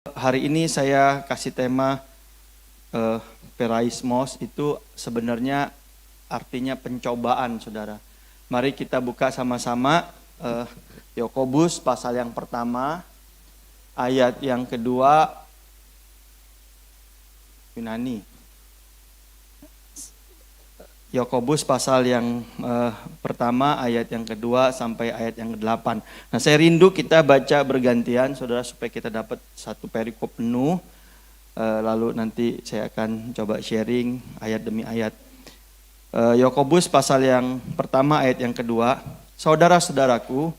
Hari ini saya kasih tema Peraismos, itu sebenarnya artinya pencobaan, saudara. Mari kita buka sama-sama Yakobus pasal yang pertama, ayat yang kedua. Yunani. Yakobus pasal yang pertama, ayat yang kedua sampai ayat yang ke-8. Nah, saya rindu kita baca bergantian, saudara, supaya kita dapat satu perikop penuh. Lalu nanti saya akan coba sharing ayat demi ayat. Yakobus pasal yang pertama, ayat yang kedua. Saudara-saudaraku,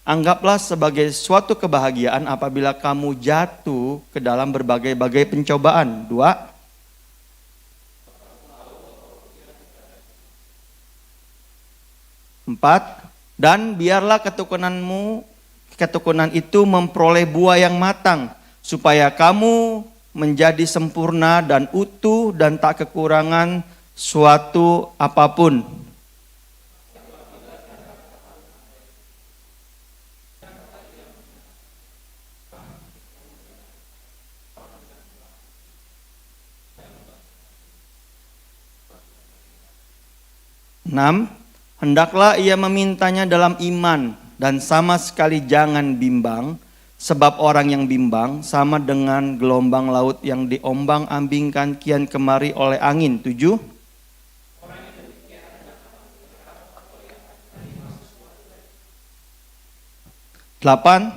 anggaplah sebagai suatu kebahagiaan apabila kamu jatuh ke dalam berbagai-bagai pencobaan. 2. Empat, dan biarlah ketukunan itu memperoleh buah yang matang, supaya kamu menjadi sempurna dan utuh dan tak kekurangan suatu apapun. Enam, hendaklah ia memintanya dalam iman dan sama sekali jangan bimbang, sebab orang yang bimbang sama dengan gelombang laut yang diombang-ambingkan kian kemari oleh angin. 7. 8.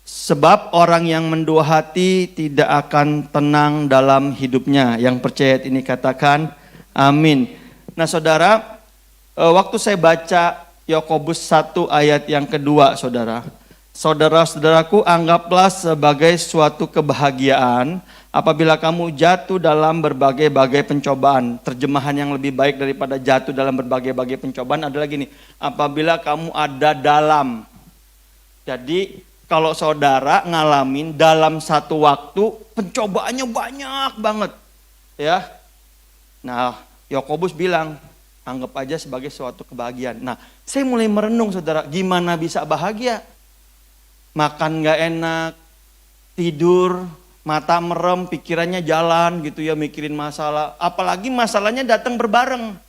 Sebab orang yang mendua hati tidak akan tenang dalam hidupnya. Yang percaya ini katakan amin. Nah, saudara, waktu saya baca Yakobus 1 ayat yang kedua, saudara-saudaraku, anggaplah sebagai suatu kebahagiaan apabila kamu jatuh dalam berbagai-bagai pencobaan. Terjemahan yang lebih baik daripada jatuh dalam berbagai-bagai pencobaan adalah gini, apabila kamu ada dalam. Jadi kalau saudara ngalamin dalam satu waktu pencobaannya banyak banget, ya. Nah, Yakobus bilang, anggap aja sebagai suatu kebahagiaan. Nah, saya mulai merenung, saudara, gimana bisa bahagia? Makan gak enak, tidur, mata merem, pikirannya jalan gitu ya, mikirin masalah. Apalagi masalahnya datang berbareng.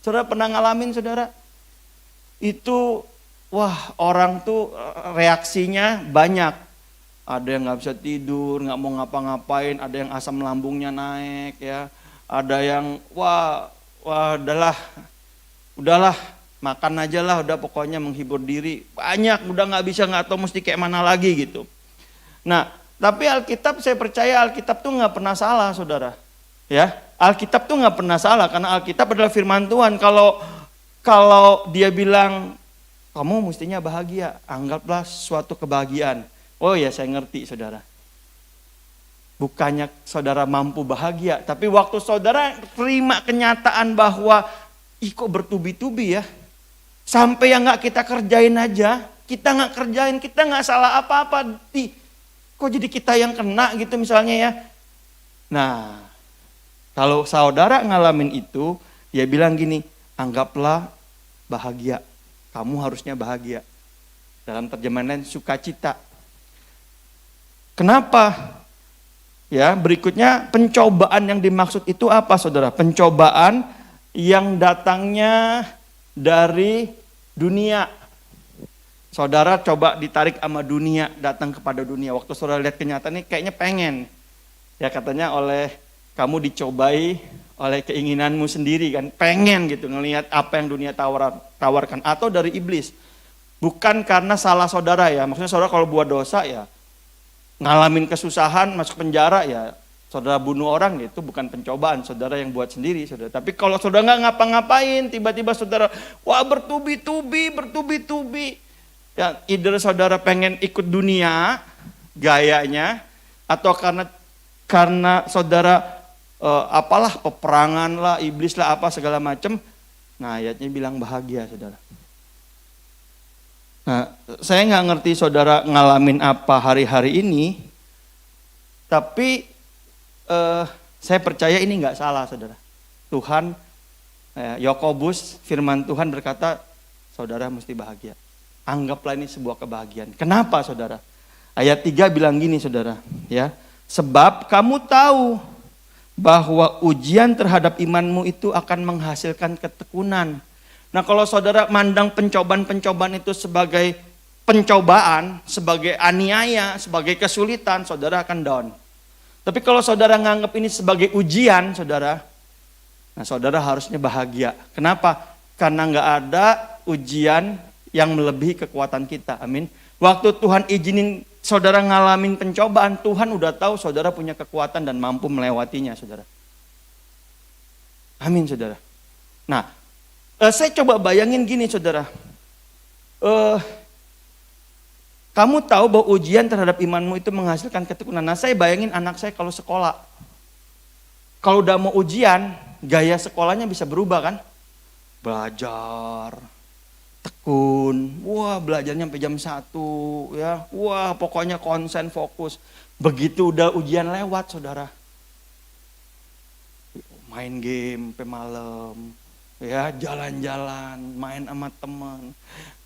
Saudara pernah ngalamin, saudara? Itu, wah, orang tuh reaksinya banyak. Ada yang gak bisa tidur, gak mau ngapa-ngapain, ada yang asam lambungnya naik ya. Ada yang, wah udahlah, makan aja lah, udah pokoknya menghibur diri. Banyak, udah nggak tahu mesti kayak mana lagi gitu. Nah, tapi Alkitab, saya percaya Alkitab tuh nggak pernah salah, saudara. Ya, Alkitab tuh nggak pernah salah karena Alkitab adalah firman Tuhan. Kalau dia bilang kamu mestinya bahagia, anggaplah suatu kebahagiaan. Oh ya, saya ngerti, saudara. Bukannya saudara mampu bahagia, tapi waktu saudara terima kenyataan bahwa kok bertubi-tubi ya, sampai yang gak kita kerjain aja, kita gak kerjain, kita gak salah apa-apa, kok jadi kita yang kena gitu misalnya ya. Nah, kalau saudara ngalamin itu, dia bilang gini, anggaplah bahagia, kamu harusnya bahagia. Dalam terjemahan lain, sukacita. Kenapa? Ya, berikutnya pencobaan yang dimaksud itu apa, saudara? Pencobaan yang datangnya dari dunia. Saudara coba ditarik sama dunia, datang kepada dunia. Waktu saudara lihat kenyataan ini kayaknya pengen. Ya, katanya oleh kamu dicobai oleh keinginanmu sendiri kan. Pengen gitu ngelihat apa yang dunia tawarkan. Atau dari iblis. Bukan karena salah saudara ya. Maksudnya saudara kalau buat dosa ya, ngalamin kesusahan, masuk penjara ya, saudara bunuh orang, itu bukan pencobaan, saudara yang buat sendiri, saudara. Tapi kalau saudara nggak ngapa-ngapain, tiba-tiba saudara, wah bertubi-tubi, ya, either saudara pengen ikut dunia, gayanya, atau karena saudara apalah peperangan lah, iblis lah, apa segala macam. Nah, ayatnya bilang bahagia, saudara. Nah, saya nggak ngerti saudara ngalamin apa hari-hari ini, tapi saya percaya ini nggak salah, saudara. Tuhan, Yakobus, firman Tuhan berkata, saudara mesti bahagia. Anggaplah ini sebuah kebahagiaan. Kenapa, saudara? Ayat 3 bilang gini saudara, ya. Sebab kamu tahu bahwa ujian terhadap imanmu itu akan menghasilkan ketekunan. Nah, kalau saudara mandang pencobaan-pencobaan itu sebagai pencobaan, sebagai aniaya, sebagai kesulitan, saudara akan down. Tapi kalau saudara nganggap ini sebagai ujian, saudara, nah saudara harusnya bahagia. Kenapa? Karena nggak ada ujian yang melebihi kekuatan kita. Amin. Waktu Tuhan izinin saudara ngalamin pencobaan, Tuhan udah tahu saudara punya kekuatan dan mampu melewatinya, saudara. Amin, saudara. Nah, saya coba bayangin gini, saudara. Kamu tahu bahwa ujian terhadap imanmu itu menghasilkan ketekunan. Nah, saya bayangin anak saya kalau sekolah. Kalau udah mau ujian, gaya sekolahnya bisa berubah kan? Belajar, tekun, wah belajarnya sampai jam 1 ya, wah pokoknya konsen fokus. Begitu udah ujian lewat saudara, main game sampai malam, ya jalan-jalan, main sama teman,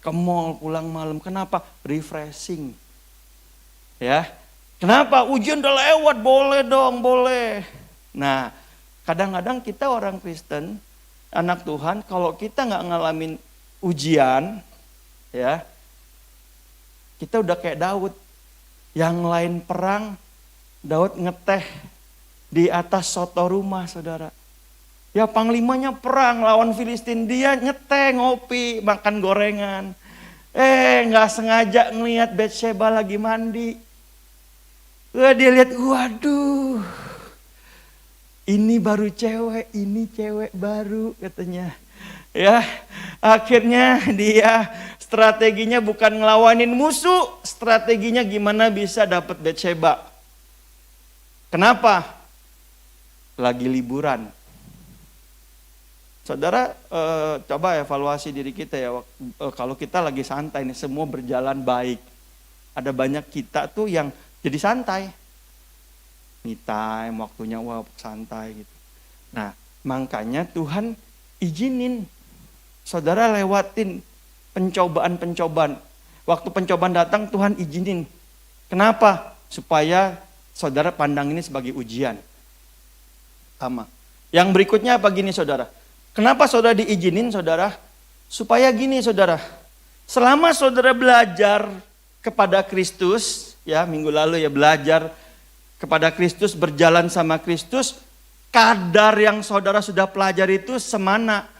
ke mall pulang malam. Kenapa? Refreshing, ya. Kenapa? Ujian udah lewat, boleh dong, boleh. Nah, kadang-kadang kita orang Kristen, anak Tuhan, kalau kita nggak ngalamin ujian, ya, kita udah kayak Daud. Yang lain perang, Daud ngeteh di atas soto rumah, saudara. Ya panglimanya perang lawan Filistin, dia ngeteh, ngopi, makan gorengan. Nggak sengaja ngelihat Batsheba lagi mandi. Dia lihat, waduh, ini baru cewek, ini cewek baru katanya. Ya, akhirnya dia strateginya bukan ngelawanin musuh, strateginya gimana bisa dapat Batsheba. Kenapa? Lagi liburan. Saudara, coba evaluasi diri kita ya. Kalau kita lagi santai nih, semua berjalan baik. Ada banyak kita tuh yang jadi santai. Me time, waktunya santai gitu. Nah, makanya Tuhan izinin saudara lewatin pencobaan-pencobaan. Waktu pencobaan datang Tuhan izinin. Kenapa? Supaya saudara pandang ini sebagai ujian. Sama. Yang berikutnya apa gini saudara? Kenapa saudara diizinin saudara? Supaya gini saudara. Selama saudara belajar kepada Kristus, ya minggu lalu ya belajar kepada Kristus, berjalan sama Kristus, kadar yang saudara sudah pelajari itu semana,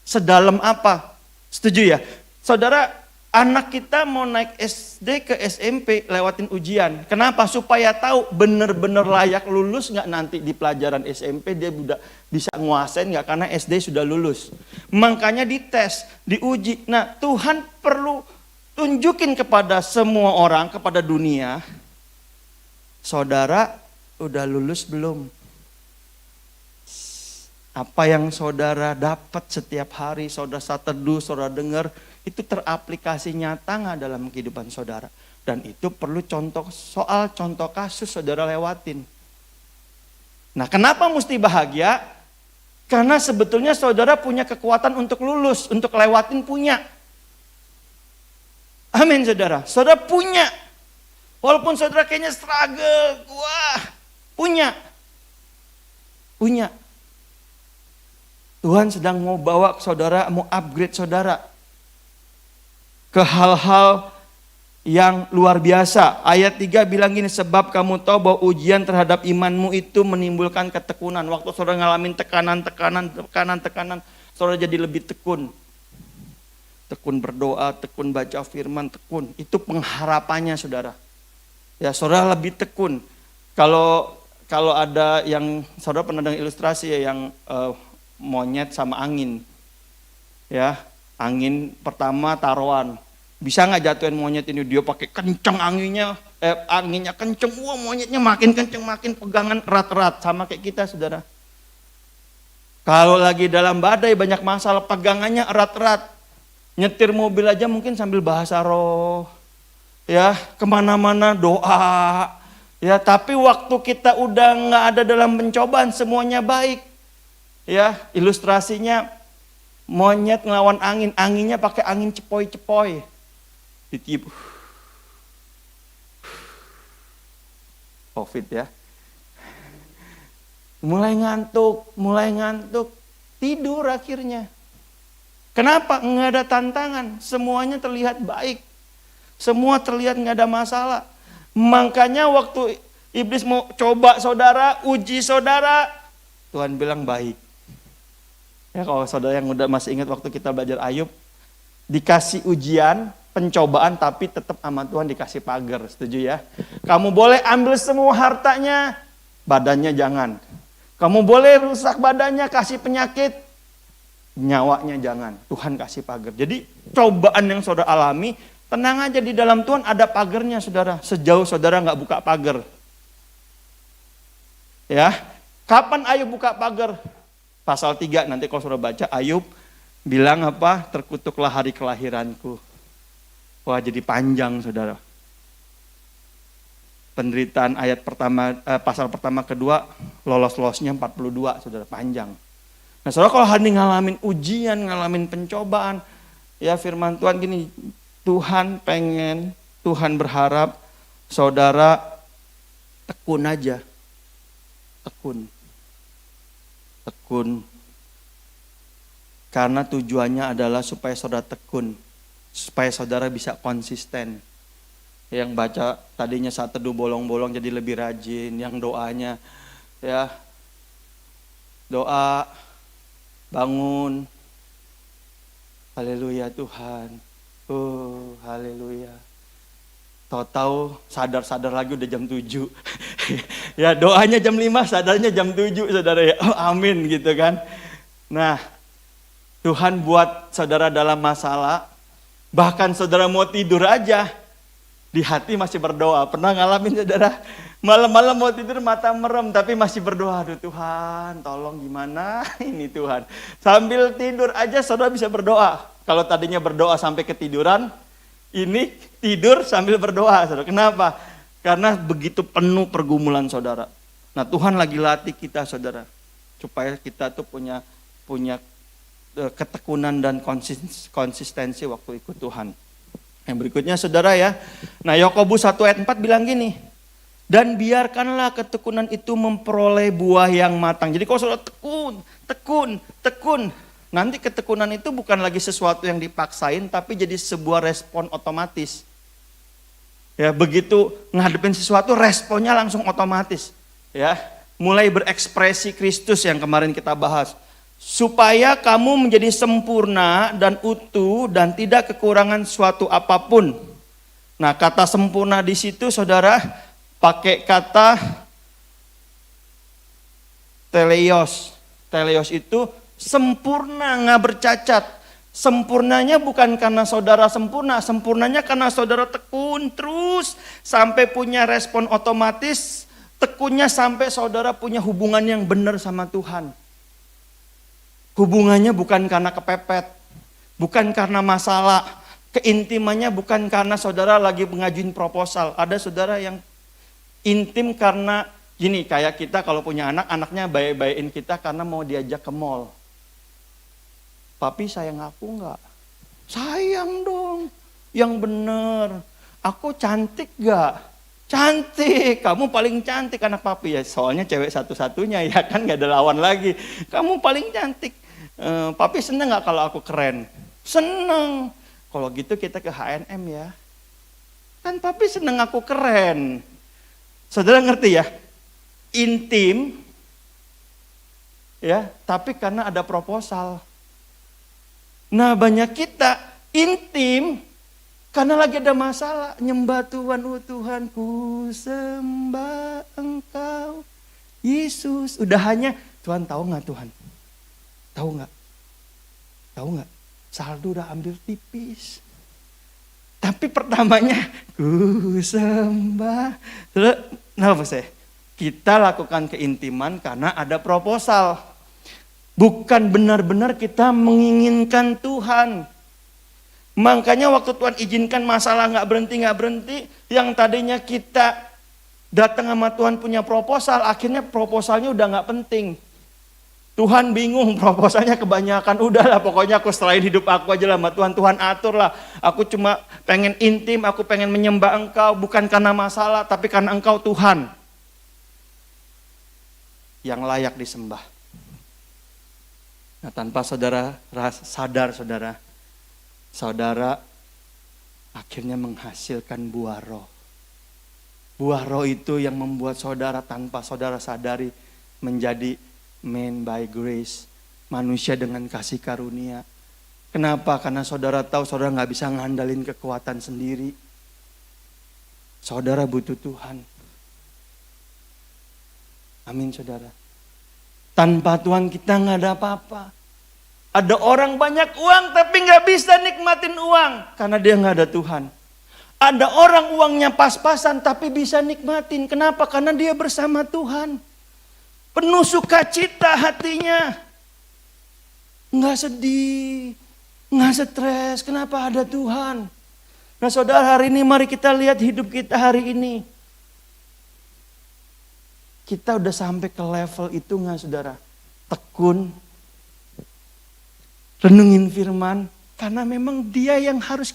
sedalam apa? Setuju ya? Saudara, anak kita mau naik SD ke SMP lewatin ujian. Kenapa? Supaya tahu benar-benar layak lulus nggak nanti di pelajaran SMP, dia udah bisa nguasain nggak karena SD sudah lulus. Makanya dites, diuji. Nah, Tuhan perlu tunjukin kepada semua orang, kepada dunia, saudara udah lulus belum? Apa yang saudara dapat setiap hari, saudara teduh, saudara dengar, itu teraplikasi nyata nggak dalam kehidupan saudara? Dan itu perlu contoh kasus saudara lewatin. Nah, kenapa mesti bahagia? Karena sebetulnya saudara punya kekuatan untuk lulus, untuk lewatin punya. Amin saudara, saudara punya. Walaupun saudara kayaknya struggle, wah, punya. Tuhan sedang mau bawa saudara, mau upgrade saudara ke hal-hal yang luar biasa. Ayat 3 bilang gini, sebab kamu tahu bahwa ujian terhadap imanmu itu menimbulkan ketekunan. Waktu saudara ngalamin tekanan, saudara jadi lebih tekun. Tekun berdoa, tekun baca firman, tekun. Itu pengharapannya saudara. Ya, saudara lebih tekun. Kalau ada yang saudara pernah dengar ilustrasi ya, yang monyet sama angin. Ya, angin pertama taruhan. Bisa nggak jatuhin monyet ini? Dia pakai kenceng anginnya kenceng. Wah, monyetnya makin kenceng, makin pegangan erat-erat. Sama kayak kita saudara. Kalau lagi dalam badai banyak masalah, pegangannya erat-erat. Nyetir mobil aja mungkin sambil bahasa roh. Ya, kemana-mana doa. Ya, tapi waktu kita udah nggak ada dalam pencobaan, semuanya baik. Ya, ilustrasinya monyet ngelawan angin, anginnya pakai angin cepoi-cepoi. Ditiup. COVID ya. Mulai ngantuk, tidur akhirnya. Kenapa? Nggak ada tantangan, semuanya terlihat baik. Semua terlihat nggak ada masalah. Makanya waktu iblis mau coba saudara, uji saudara, Tuhan bilang baik. Ya kalau saudara yang udah masih ingat waktu kita belajar Ayub, dikasih ujian, pencobaan tapi tetap sama Tuhan dikasih pagar, setuju ya? Kamu boleh ambil semua hartanya, badannya jangan. Kamu boleh rusak badannya, kasih penyakit, nyawanya jangan. Tuhan kasih pagar. Jadi cobaan yang saudara alami, tenang aja di dalam Tuhan ada pagarnya saudara. Sejauh saudara nggak buka pagar. Ya, kapan Ayub buka pagar? Pasal 3 nanti kalau saudara baca Ayub bilang apa? Terkutuklah hari kelahiranku. Wah jadi panjang saudara. Penderitaan ayat pertama, pasal pertama kedua lolos-lolosnya 42 saudara, panjang. Nah saudara kalau hari ini ngalamin ujian, ngalamin pencobaan, ya firman Tuhan gini, Tuhan berharap saudara tekun aja. Tekun. Karena tujuannya adalah supaya saudara tekun. Supaya saudara bisa konsisten. Yang baca tadinya saat teduh bolong-bolong jadi lebih rajin. Yang doanya ya doa, bangun. Haleluya Tuhan. Haleluya. Tahu-tahu sadar-sadar lagi udah jam 7. Ya doanya jam 5, sadarnya jam 7 saudara ya. Amin gitu kan. Nah Tuhan buat saudara dalam masalah. Bahkan saudara mau tidur aja. Di hati masih berdoa. Pernah ngalamin saudara? Malam-malam mau tidur mata merem tapi masih berdoa. Aduh Tuhan tolong gimana ini Tuhan. Sambil tidur aja saudara bisa berdoa. Kalau tadinya berdoa sampai ketiduran. Ini tidur sambil berdoa saudara. Kenapa? Karena begitu penuh pergumulan saudara. Nah Tuhan lagi latih kita saudara. Supaya kita tuh punya ketekunan dan konsistensi waktu ikut Tuhan. Yang berikutnya saudara ya. Nah Yakobus 1 ayat 4 bilang gini. Dan biarkanlah ketekunan itu memperoleh buah yang matang. Jadi kalau saudara tekun. Nanti ketekunan itu bukan lagi sesuatu yang dipaksain, tapi jadi sebuah respon otomatis. Ya, begitu ngadepin sesuatu, responnya langsung otomatis. Ya, mulai berekspresi Kristus yang kemarin kita bahas. Supaya kamu menjadi sempurna dan utuh dan tidak kekurangan suatu apapun. Nah, kata sempurna di situ saudara pakai kata teleios. Teleios itu sempurna, nggak bercacat. Sempurnanya bukan karena saudara sempurna, sempurnanya karena saudara tekun terus sampai punya respon otomatis, tekunnya sampai saudara punya hubungan yang benar sama Tuhan. Hubungannya bukan karena kepepet, bukan karena masalah, keintimannya bukan karena saudara lagi mengajuin proposal. Ada saudara yang intim karena gini, kayak kita kalau punya anak, anaknya baik-baikin kita karena mau diajak ke mall. Papi sayang aku enggak? Sayang dong, yang bener. Aku cantik gak? Cantik, kamu paling cantik anak papi ya. Soalnya cewek satu-satunya ya kan gak ada lawan lagi. Kamu paling cantik. Papi seneng gak kalau aku keren? Seneng. Kalau gitu kita ke H&M ya. Kan papi seneng aku keren. Saudara ngerti ya? Intim. Ya, tapi karena ada proposal. Nah banyak kita intim karena lagi ada masalah. Nyembah Tuhan, oh Tuhan ku sembah Engkau Yesus. Udah hanya Tuhan tahu gak Tuhan? Tahu gak? Tahu gak? Saldo udah ambil tipis. Tapi pertamanya ku sembah. Terus kenapa sih? Kita lakukan keintiman karena ada proposal. Bukan benar-benar kita menginginkan Tuhan. Makanya waktu Tuhan izinkan masalah gak berhenti, yang tadinya kita datang sama Tuhan punya proposal, akhirnya proposalnya udah gak penting. Tuhan bingung, proposalnya kebanyakan, udahlah pokoknya aku selain hidup aku aja lah sama Tuhan, Tuhan atur lah. Aku cuma pengen intim, aku pengen menyembah Engkau, bukan karena masalah, tapi karena Engkau Tuhan. yang layak disembah. Nah, tanpa saudara sadar, saudara akhirnya menghasilkan buah roh. Buah roh itu yang membuat saudara tanpa saudara sadari menjadi man by grace, manusia dengan kasih karunia. Kenapa? Karena saudara tahu saudara nggak bisa ngandalin kekuatan sendiri. Saudara butuh Tuhan. Amin saudara. Tanpa Tuhan kita nggak ada apa-apa. Ada orang banyak uang tapi nggak bisa nikmatin uang karena dia nggak ada Tuhan. Ada orang uangnya pas-pasan tapi bisa nikmatin. Kenapa? Karena dia bersama Tuhan. Penuh sukacita hatinya. Nggak sedih, nggak stres. Kenapa? Ada Tuhan. Nah saudara, hari ini mari kita lihat hidup kita hari ini. Kita udah sampai ke level itu nggak saudara? Tekun, renungin firman, karena memang dia yang harus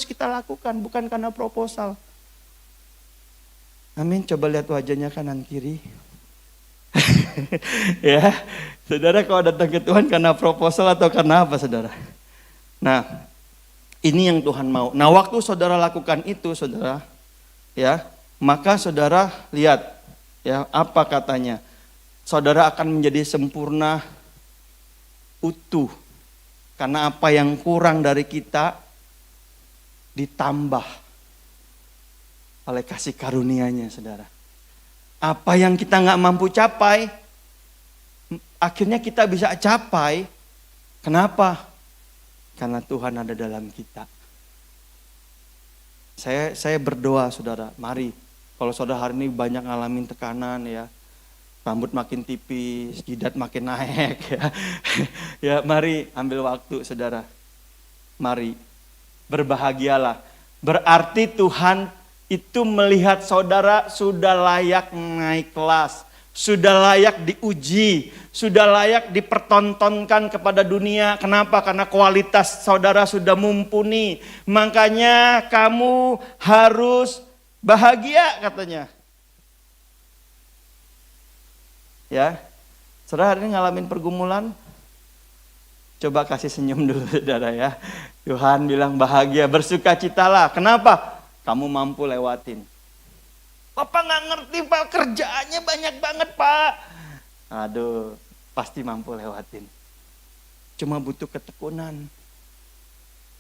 kita lakukan, bukan karena proposal. Amin. Coba lihat wajahnya kanan kiri. Ya, saudara kalau datang ke Tuhan karena proposal atau karena apa saudara? Nah, ini yang Tuhan mau. Nah, waktu saudara lakukan itu saudara, ya, maka saudara lihat, ya, apa katanya? Saudara akan menjadi sempurna, utuh. Karena apa yang kurang dari kita ditambah oleh kasih karunia-Nya, saudara. Apa yang kita nggak mampu capai, akhirnya kita bisa capai. Kenapa? Karena Tuhan ada dalam kita. Saya berdoa, saudara. Mari, kalau saudara hari ini banyak ngalamin tekanan, ya, rambut makin tipis, jidat makin naik, ya. Ya, mari ambil waktu, saudara. Mari, berbahagialah. Berarti Tuhan itu melihat saudara sudah layak naik kelas, sudah layak diuji, sudah layak dipertontonkan kepada dunia. Kenapa? Karena kualitas saudara sudah mumpuni. Makanya kamu harus bahagia katanya. Ya, saudara hari ini ngalamin pergumulan, coba kasih senyum dulu saudara ya. Tuhan bilang bahagia, bersukacitalah. Kenapa? Kamu mampu lewatin. Bapak gak ngerti Pak, kerjaannya banyak banget Pak. Aduh, pasti mampu lewatin. Cuma butuh ketekunan.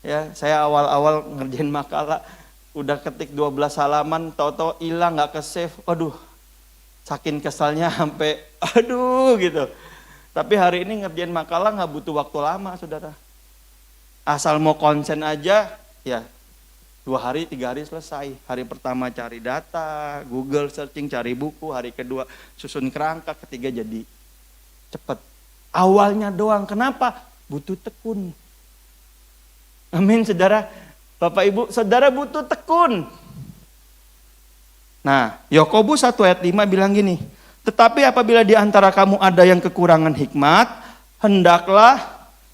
Ya, saya awal-awal ngerjain makalah, udah ketik 12 halaman, tahu-tahu hilang gak ke save. Aduh, saking kesalnya sampai aduh gitu. Tapi hari ini ngerjain makalah gak butuh waktu lama saudara. Asal mau konsen aja, ya 2 hari, 3 hari selesai. Hari pertama cari data, Google searching, cari buku. Hari kedua susun kerangka, ketiga jadi cepet. Awalnya doang, kenapa? Butuh tekun. Amin saudara. Bapak Ibu, saudara butuh tekun. Nah, Yakobus 1 ayat 5 bilang gini. Tetapi apabila di antara kamu ada yang kekurangan hikmat, hendaklah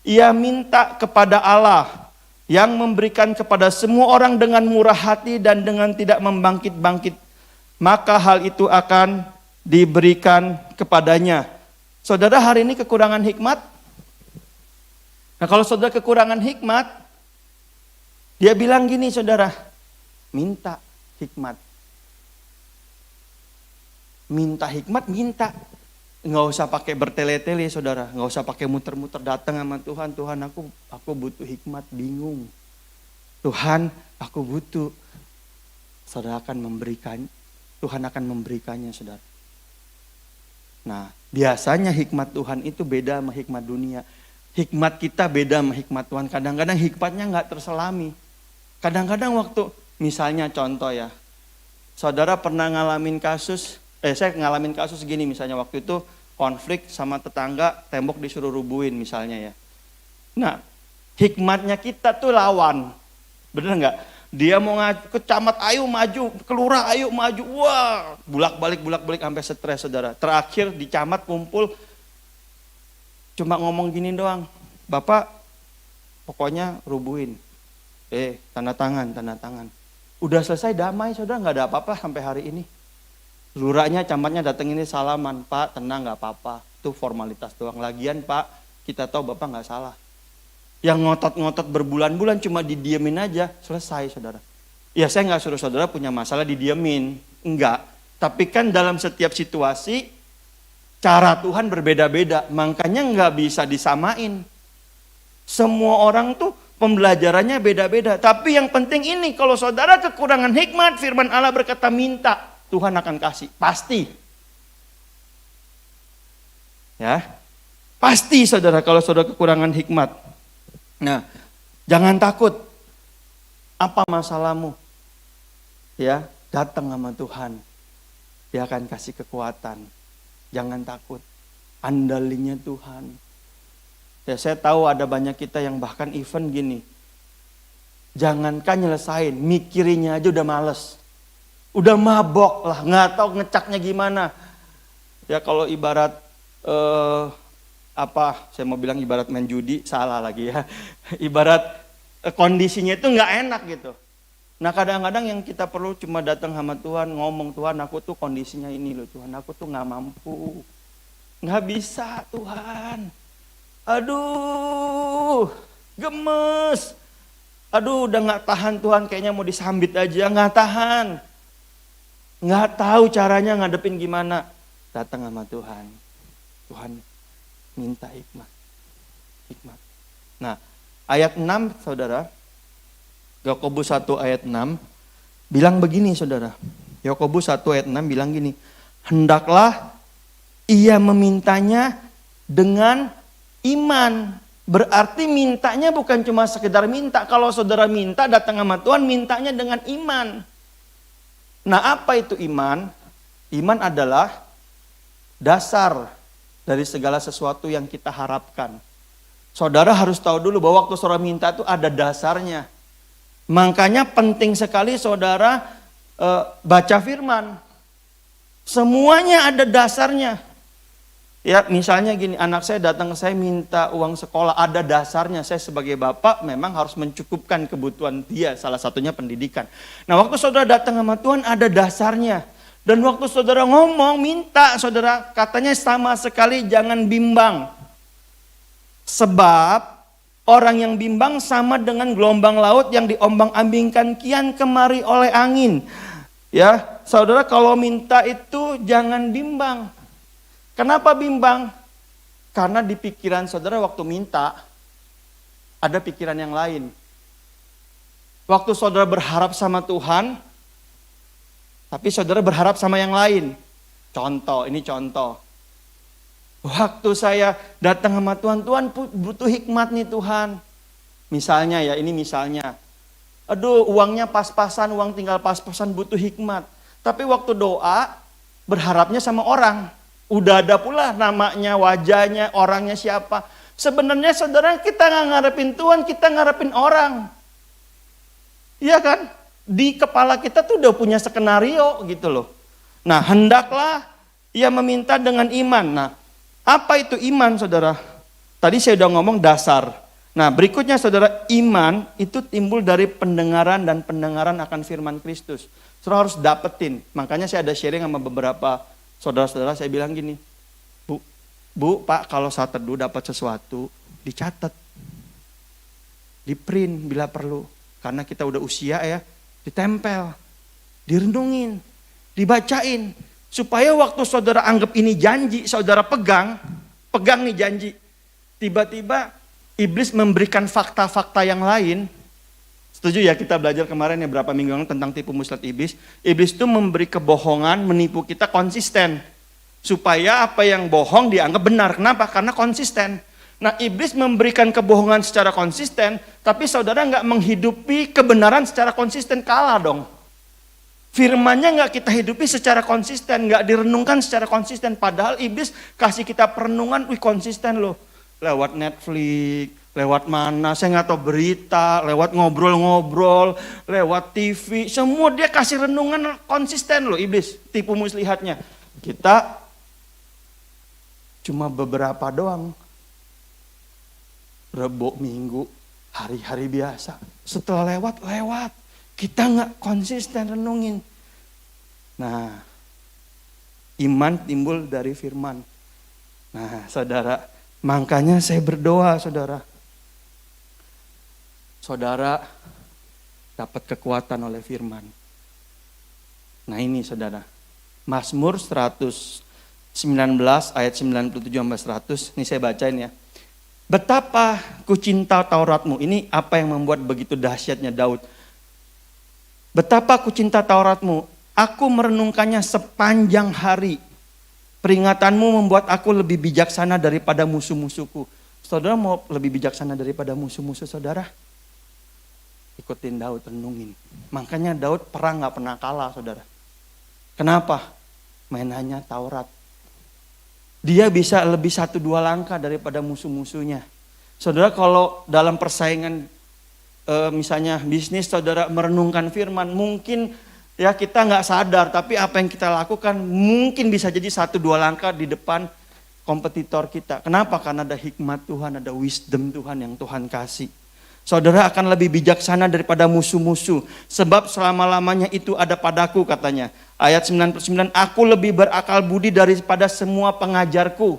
ia minta kepada Allah yang memberikan kepada semua orang dengan murah hati dan dengan tidak membangkit-bangkit. Maka hal itu akan diberikan kepadanya. Saudara hari ini kekurangan hikmat? Nah kalau saudara kekurangan hikmat, dia bilang gini saudara, minta hikmat. Minta hikmat, minta. Nggak usah pakai bertele-tele saudara, nggak usah pakai muter-muter datang sama Tuhan. Tuhan aku butuh hikmat, bingung. Tuhan aku butuh. Saudara akan memberikan, Tuhan akan memberikannya saudara. Nah biasanya hikmat Tuhan itu beda sama hikmat dunia. Hikmat kita beda sama hikmat Tuhan. Kadang-kadang hikmatnya nggak terselami. Kadang-kadang waktu, misalnya contoh ya, saudara pernah ngalamin kasus, saya ngalamin kasus gini misalnya waktu itu konflik sama tetangga, tembok disuruh rubuhin misalnya ya. Nah, hikmatnya kita tuh lawan. Bener nggak? Dia mau ke camat, ayo maju, ke lurah, ayo maju. Wah, bulak-balik sampai stres saudara. Terakhir di camat kumpul, cuma ngomong gini doang. Bapak, pokoknya rubuhin. Tanda tangan. Udah selesai damai saudara, nggak ada apa-apa sampai hari ini. Lurahnya, camatnya datang ini salaman, Pak tenang nggak apa-apa, itu formalitas doang. Lagian Pak, kita tahu Bapak nggak salah. Yang ngotot-ngotot berbulan-bulan cuma didiemin aja, selesai saudara. Ya saya nggak suruh saudara punya masalah didiemin, enggak. Tapi kan dalam setiap situasi, cara Tuhan berbeda-beda, makanya nggak bisa disamain. Semua orang tuh pembelajarannya beda-beda. Tapi yang penting ini, kalau saudara kekurangan hikmat, firman Allah berkata minta, Tuhan akan kasih, pasti. Ya, pasti saudara kalau saudara kekurangan hikmat. Nah, jangan takut. Apa masalahmu? Ya, datang sama Tuhan. Dia akan kasih kekuatan. Jangan takut. Andalinya Tuhan. Ya, saya tahu ada banyak kita yang bahkan even gini. Jangankan nyelesain, mikirinnya aja udah males. Udah mabok lah, nggak tahu ngecaknya gimana. Ya kalau ibarat saya mau bilang ibarat main judi, salah lagi ya. Ibarat kondisinya itu nggak enak gitu. Nah kadang-kadang yang kita perlu cuma datang sama Tuhan, ngomong, Tuhan aku tuh kondisinya ini loh Tuhan, aku tuh nggak mampu. Nggak bisa Tuhan. Aduh, gemes. Aduh udah nggak tahan Tuhan, kayaknya mau disambit aja, nggak tahan. Nggak tahu caranya ngadepin gimana. Datang sama Tuhan. Tuhan minta hikmat. Hikmat. Nah, ayat 6 saudara. Yakobus 1 ayat 6 bilang begini saudara. Yakobus 1 ayat 6 bilang gini. Hendaklah ia memintanya dengan iman. Berarti mintanya bukan cuma sekedar minta. Kalau saudara minta datang sama Tuhan, mintanya dengan iman. Nah apa itu iman? Iman adalah dasar dari segala sesuatu yang kita harapkan. Saudara harus tahu dulu bahwa waktu saudara minta itu ada dasarnya. Makanya penting sekali saudara baca firman. Semuanya ada dasarnya. Ya misalnya gini, anak saya datang ke saya minta uang sekolah, ada dasarnya. Saya sebagai bapak memang harus mencukupkan kebutuhan dia, salah satunya pendidikan. Nah waktu saudara datang sama Tuhan ada dasarnya. Dan waktu saudara ngomong, minta saudara, katanya sama sekali jangan bimbang. Sebab orang yang bimbang sama dengan gelombang laut yang diombang-ambingkan kian kemari oleh angin. Ya, saudara kalau minta itu jangan bimbang. Kenapa bimbang? Karena di pikiran saudara waktu minta, ada pikiran yang lain. Waktu saudara berharap sama Tuhan, tapi saudara berharap sama yang lain. Ini contoh. Waktu saya datang sama Tuhan, Tuhan butuh hikmat nih Tuhan. Misalnya ya, ini misalnya. Aduh, uangnya pas-pasan, uang tinggal pas-pasan, butuh hikmat. Tapi waktu doa, berharapnya sama orang. Udah ada pula namanya, wajahnya, orangnya siapa. Sebenarnya saudara kita nggak ngarepin Tuhan, kita ngarepin orang. Iya kan? Di kepala kita tuh udah punya skenario gitu loh. Nah hendaklah ia meminta dengan iman. Nah apa itu iman saudara? Tadi saya udah ngomong dasar. Nah berikutnya saudara, iman itu timbul dari pendengaran dan pendengaran akan firman Kristus. Saudara harus dapetin. Makanya saya ada sharing sama beberapa saudara-saudara, saya bilang gini, Bu, Pak, kalau saat teduh dapat sesuatu, dicatat. Di print bila perlu. Karena kita udah usia ya, ditempel, direnungin, dibacain. Supaya waktu saudara anggap ini janji, saudara pegang nih janji. Tiba-tiba iblis memberikan fakta-fakta yang lain. Setuju ya, kita belajar kemarin ya berapa minggu lalu tentang tipu muslihat iblis. Iblis itu memberi kebohongan, menipu kita konsisten. Supaya apa yang bohong dianggap benar. Kenapa? Karena konsisten. Nah iblis memberikan kebohongan secara konsisten, tapi saudara nggak menghidupi kebenaran secara konsisten, kalah dong. Firmannya nggak kita hidupi secara konsisten, nggak direnungkan secara konsisten. Padahal iblis kasih kita perenungan, konsisten loh. Lewat Netflix, lewat mana, saya nggak tahu, berita, lewat ngobrol-ngobrol, lewat TV, semua dia kasih renungan konsisten loh iblis, tipu muslihatnya. Kita cuma beberapa doang. Rebo, Minggu, hari-hari biasa. Setelah lewat. Kita nggak konsisten renungin. Nah, Iman timbul dari firman. Nah, saudara, makanya saya berdoa, saudara. Saudara dapat kekuatan oleh firman. Nah ini saudara, Mazmur 119 ayat 97-100, ini saya bacain ya. Betapa ku cinta Tauratmu, ini apa yang membuat begitu dahsyatnya Daud. Betapa ku cinta Tauratmu, aku merenungkannya sepanjang hari. Peringatanmu membuat aku lebih bijaksana daripada musuh-musuhku. Saudara mau lebih bijaksana daripada musuh-musuh saudara? Ikutin Daud, renungin. Makanya Daud perang gak pernah kalah saudara. Kenapa? Mainannya Taurat. Dia bisa lebih 1-2 langkah daripada musuh-musuhnya. Saudara kalau dalam persaingan misalnya bisnis saudara merenungkan firman, mungkin ya kita gak sadar, tapi apa yang kita lakukan mungkin bisa jadi 1-2 langkah di depan kompetitor kita. Kenapa? Karena ada hikmat Tuhan, ada wisdom Tuhan yang Tuhan kasih. Saudara akan lebih bijaksana daripada musuh-musuh. Sebab selama-lamanya itu ada padaku katanya. Ayat 99, aku lebih berakal budi daripada semua pengajarku.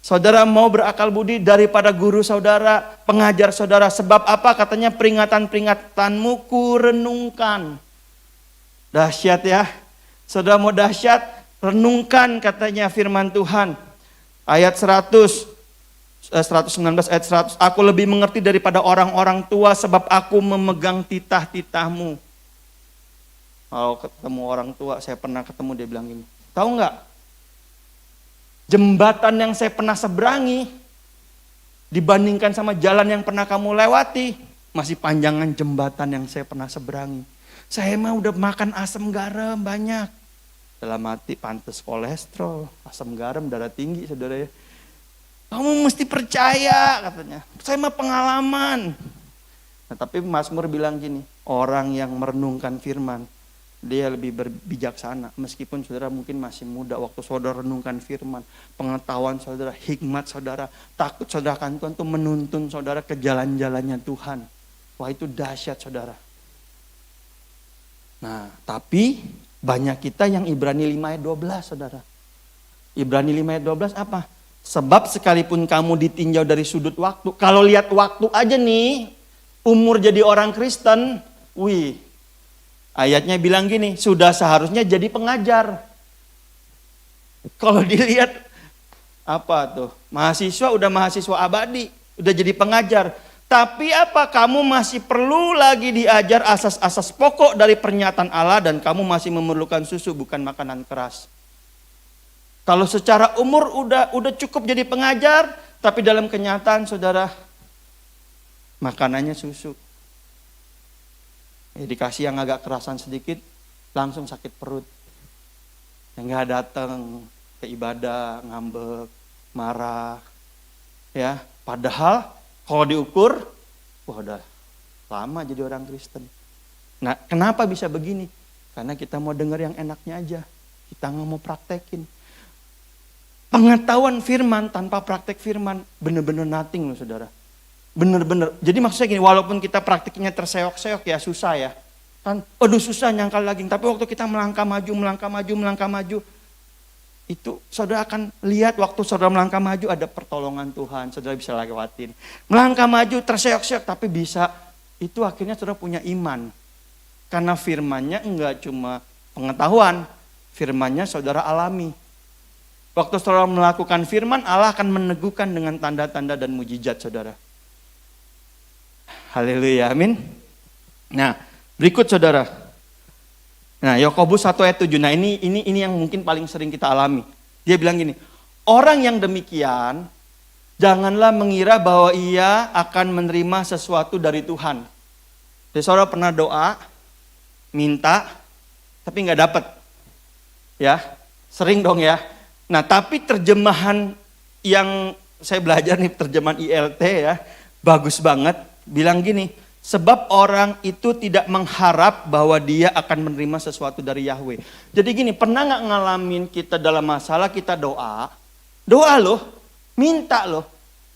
Saudara mau berakal budi daripada guru saudara, pengajar saudara. Sebab apa? Katanya peringatan-peringatanmu ku renungkan. Dahsyat ya. Saudara mau dahsyat? Renungkan katanya firman Tuhan. Ayat 119 ayat 100. Aku lebih mengerti daripada orang-orang tua sebab aku memegang titah-titahmu. Kalau ketemu orang tua, saya pernah ketemu dia bilang gini. Tahu nggak? Jembatan yang saya pernah seberangi dibandingkan sama jalan yang pernah kamu lewati, masih panjangan jembatan yang saya pernah seberangi. Saya mah udah makan asam garam banyak. Dalam hati pantas kolesterol, asam garam, darah tinggi saudara ya. Kamu mesti percaya katanya. Saya mah pengalaman. Nah, tapi Mazmur bilang gini, orang yang merenungkan firman, dia lebih berbijaksana. Meskipun saudara mungkin masih muda waktu saudara renungkan firman, pengetahuan saudara, hikmat saudara, takut saudara akan Tuhan itu menuntun saudara ke jalan-jalannya Tuhan. Wah itu dahsyat saudara. Nah tapi banyak kita yang Ibrani 5 ayat 12 saudara. Ibrani 5 ayat 12 apa? Sebab sekalipun kamu ditinjau dari sudut waktu, kalau lihat waktu aja nih, umur jadi orang Kristen, wih, ayatnya bilang gini, sudah seharusnya jadi pengajar. Kalau dilihat, apa tuh, mahasiswa udah mahasiswa abadi, udah jadi pengajar. Tapi apa, kamu masih perlu lagi diajar asas-asas pokok dari pernyataan Allah dan kamu masih memerlukan susu bukan makanan keras. Kalau secara umur udah cukup jadi pengajar, tapi dalam kenyataan saudara makanannya susu. Dikasih yang agak kerasan sedikit, langsung sakit perut. Nggak datang ke ibadah, ngambek, marah. Ya, padahal kalau diukur, wah udah lama jadi orang Kristen. Nah, kenapa bisa begini? Karena kita mau dengar yang enaknya aja. Kita nggak mau praktekin. Pengetahuan firman tanpa praktek firman bener-bener nothing loh saudara. Bener-bener. Jadi maksudnya gini, walaupun kita praktiknya terseok-seok ya susah ya. Kan, aduh susah nyangkal daging. Tapi waktu kita melangkah maju. Itu saudara akan lihat waktu saudara melangkah maju ada pertolongan Tuhan. Saudara bisa lewatin. Melangkah maju terseok-seok tapi bisa. Itu akhirnya saudara punya iman. Karena firmannya enggak cuma pengetahuan. Firmannya saudara alami. Waktu saudara melakukan firman, Allah akan meneguhkan dengan tanda-tanda dan mujizat saudara. Haleluya, amin. Nah, berikut saudara. Nah, Yakobus 1 ayat 7. Nah, ini yang mungkin paling sering kita alami. Dia bilang gini, orang yang demikian, janganlah mengira bahwa ia akan menerima sesuatu dari Tuhan. Jadi saudara pernah doa, minta, tapi nggak dapat. Ya, sering dong ya. Nah tapi terjemahan yang saya belajar nih, terjemahan ILT ya, bagus banget. Bilang gini, sebab orang itu tidak mengharap bahwa dia akan menerima sesuatu dari Yahweh. Jadi gini, pernah gak ngalamin kita dalam masalah kita doa loh, minta loh,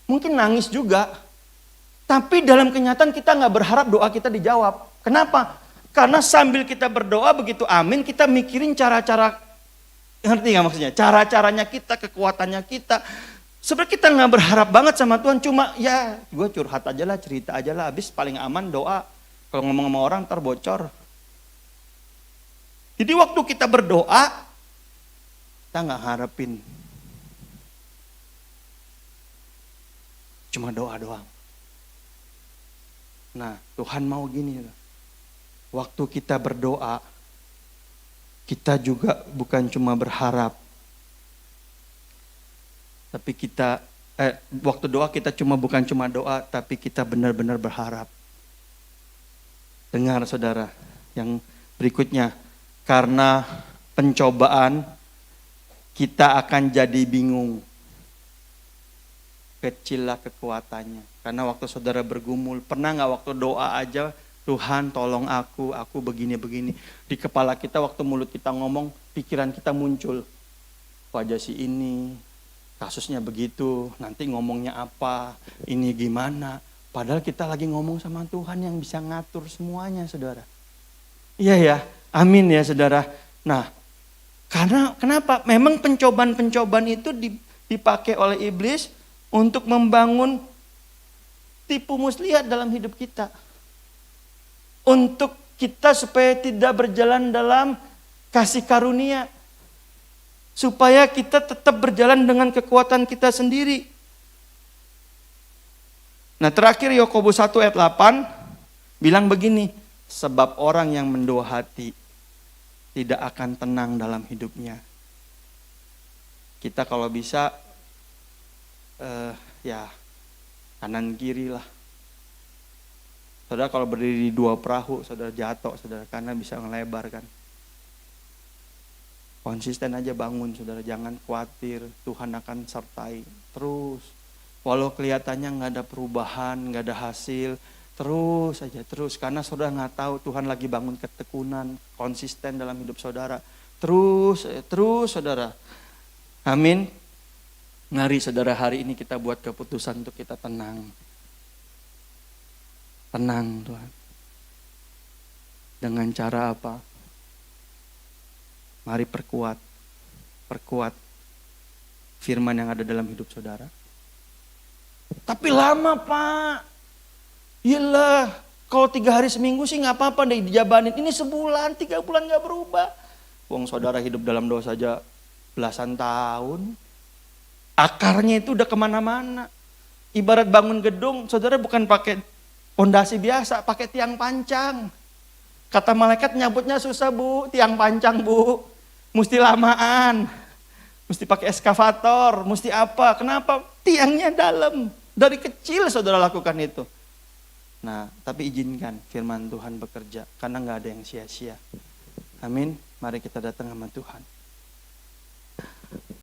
mungkin nangis juga. Tapi dalam kenyataan kita gak berharap doa kita dijawab. Kenapa? Karena sambil kita berdoa begitu amin, kita mikirin cara-cara Ngerti nggak maksudnya? Cara-caranya kita, kekuatannya kita. Sebenarnya kita nggak berharap banget sama Tuhan. Cuma ya gue curhat aja lah, cerita aja lah. Habis paling aman doa. Kalau ngomong sama orang ntar bocor. Jadi waktu kita berdoa, kita nggak harapin. Cuma doa doang. Nah Tuhan mau gini. Waktu kita berdoa, kita juga bukan cuma berharap. Tapi waktu doa kita bukan cuma doa, tapi kita benar-benar berharap. Dengar saudara, yang berikutnya. Karena pencobaan, kita akan jadi bingung. Kecillah kekuatannya. Karena waktu saudara bergumul, pernah gak waktu doa aja, Tuhan tolong aku begini-begini. Di kepala kita waktu mulut kita ngomong, pikiran kita muncul. Wajah si ini, kasusnya begitu, nanti ngomongnya apa, ini gimana. Padahal kita lagi ngomong sama Tuhan yang bisa ngatur semuanya saudara. Iya ya, amin ya saudara. Nah, karena kenapa? Memang pencobaan-pencobaan itu dipakai oleh iblis untuk membangun tipu muslihat dalam hidup kita. Untuk kita supaya tidak berjalan dalam kasih karunia. Supaya kita tetap berjalan dengan kekuatan kita sendiri. Nah terakhir Yakobus 1 ayat 8 bilang begini. Sebab orang yang mendua hati tidak akan tenang dalam hidupnya. Kita kalau bisa ya kanan kiri lah. Saudara kalau berdiri di dua perahu, saudara jatuh, saudara, karena bisa ngelebar kan. Konsisten aja bangun, saudara, jangan khawatir, Tuhan akan sertai. Terus, walau kelihatannya nggak ada perubahan, nggak ada hasil, terus aja, terus. Karena saudara nggak tahu Tuhan lagi bangun ketekunan, konsisten dalam hidup saudara. Terus, saudara. Amin. Mari saudara hari ini kita buat keputusan untuk kita tenang. Tenang Tuhan. Dengan cara apa? Mari perkuat firman yang ada dalam hidup saudara. Tapi lama Pak. Iyalah, kalau 3 hari seminggu sih gak apa-apa deh dijabanin. Ini sebulan, 3 bulan gak berubah. Wong saudara hidup dalam dosa saja belasan tahun. Akarnya itu udah kemana-mana. Ibarat bangun gedung, saudara bukan pakai pondasi biasa, pakai tiang pancang. Kata malaikat nyabutnya susah bu, tiang pancang bu. Mesti lamaan, mesti pakai eskavator, mesti apa, kenapa? Tiangnya dalam, dari kecil saudara lakukan itu. Nah, tapi izinkan firman Tuhan bekerja, karena gak ada yang sia-sia. Amin, mari kita datang sama Tuhan.